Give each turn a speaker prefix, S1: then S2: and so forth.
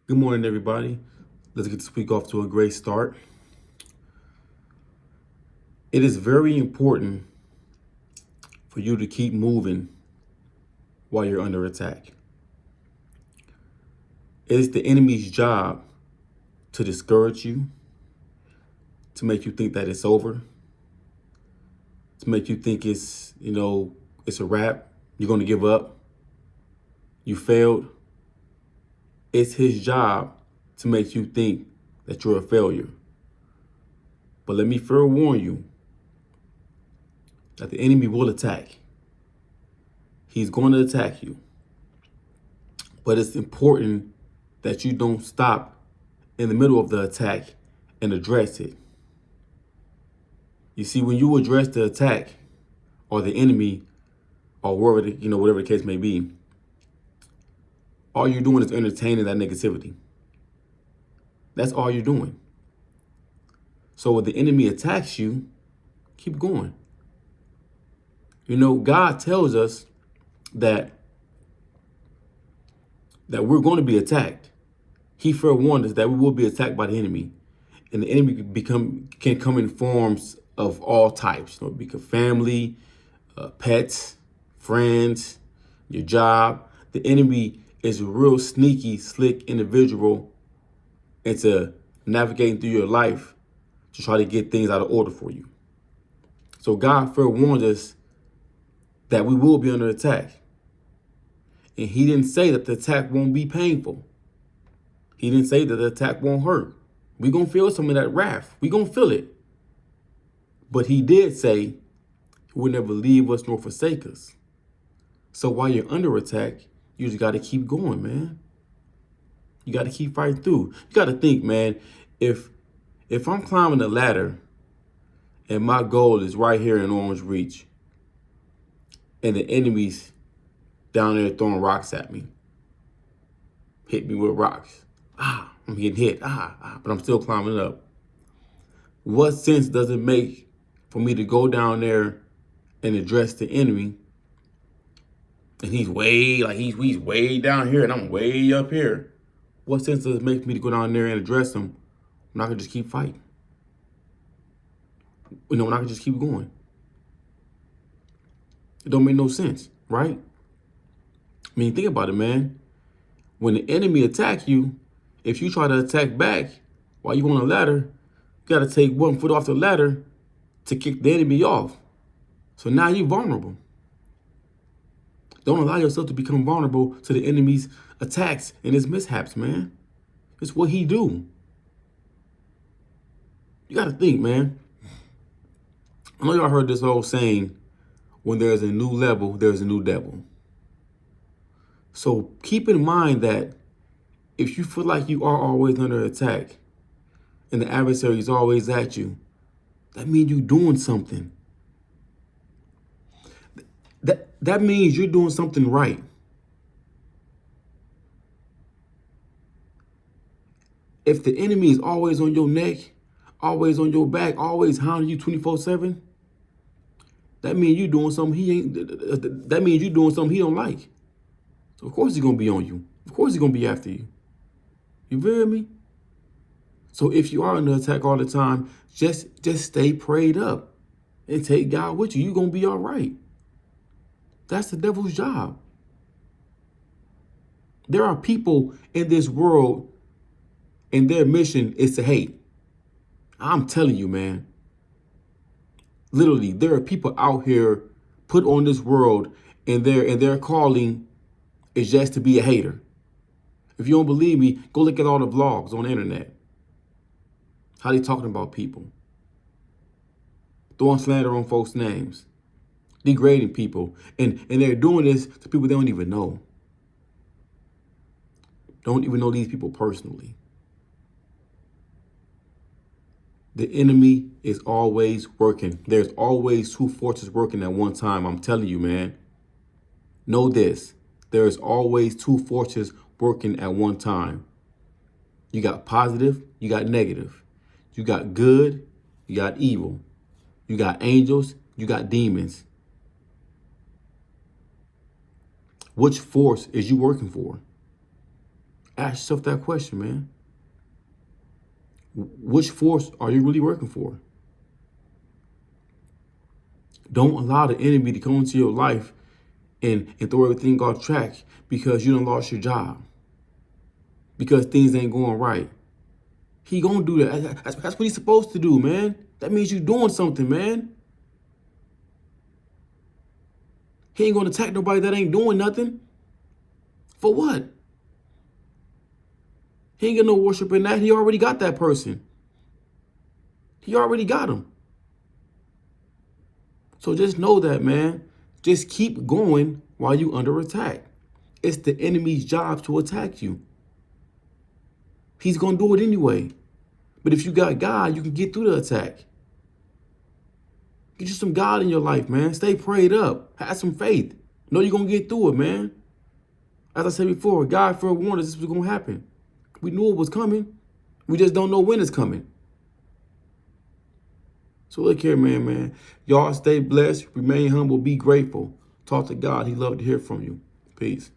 S1: Good morning, everybody. Let's get this week off to a great start. It is very important for you to keep moving while you're under attack. It is the enemy's job to discourage you, to make you think that it's over, to make you think it's a wrap, you're going to give up, you failed. It's his job to make you think that you're a failure. But let me forewarn you that the enemy will attack. He's going to attack you. But it's important that you don't stop in the middle of the attack and address it. You see, when you address the attack or the enemy or whatever the case may be, all you're doing is entertaining that negativity. That's all you're doing. So when the enemy attacks you, keep going. God tells us that we're going to be attacked. He forewarned us that we will be attacked by the enemy. And the enemy can come in forms of all types. It could be family, pets, friends, your job. The enemy is a real sneaky, slick individual into navigating through your life to try to get things out of order for you. So God forewarned us that we will be under attack. And he didn't say that the attack won't be painful. He didn't say that the attack won't hurt. We're going to feel some of that wrath. We're going to feel it. But he did say he would never leave us nor forsake us. So while you're under attack, you just got to keep going, man. You got to keep fighting through. You got to think, man, if I'm climbing a ladder and my goal is right here in arm's reach and the enemy's down there throwing rocks at me, hit me with rocks. I'm getting hit. But I'm still climbing up. What sense does it make for me to go down there and address the enemy? And he's way down here and I'm way up here. What sense does it make for me to go down there and address him when I can just keep fighting? When I can just keep going. It don't make no sense, right? I mean, think about it, man. When the enemy attacks you, if you try to attack back while you're on a ladder, you got to take one foot off the ladder to kick the enemy off. So now you're vulnerable. Don't allow yourself to become vulnerable to the enemy's attacks and his mishaps, man. It's what he do. You got to think, man. I know y'all heard this old saying, when there's a new level, there's a new devil. So keep in mind that if you feel like you are always under attack and the adversary is always at you, that means you're doing something. That means you're doing something right. If the enemy is always on your neck, always on your back, always hounding you 24/7, that means you're doing something that means you're doing something he don't like. So of course he's gonna be on you. Of course he's gonna be after you. You feel me? So if you are under attack all the time, just stay prayed up and take God with you. You're gonna be all right. That's the devil's job. There are people in this world and their mission is to hate. I'm telling you, man. Literally, there are people out here put on this world and their calling is just to be a hater. If you don't believe me, go look at all the vlogs on the internet. How they talking about people. Throwing slander on folks' names. Degrading people. And they're doing this to people they don't even know. Don't even know these people personally. The enemy is always working. There's always two forces working at one time. I'm telling you, man. Know this. There's always two forces working at one time. You got positive, you got negative. You got good, you got evil. You got angels, you got demons. Which force is you working for? Ask yourself that question, man. Which force are you really working for? Don't allow the enemy to come into your life and throw everything off track because you done lost your job, because things ain't going right. He gonna do that. That's what he's supposed to do, man. That means you doing something, man. He ain't gonna attack nobody that ain't doing nothing. For what? He ain't got no worship in that. He already got that person. He already got him. So just know that, man. Just keep going while you under attack. It's the enemy's job to attack you. He's going to do it anyway. But if you got God, you can get through the attack. Get you some God in your life, man. Stay prayed up. Have some faith. Know you're going to get through it, man. As I said before, God forewarned us this was going to happen. We knew it was coming. We just don't know when it's coming. So look here, man. Y'all stay blessed, remain humble, be grateful. Talk to God. He love to hear from you. Peace.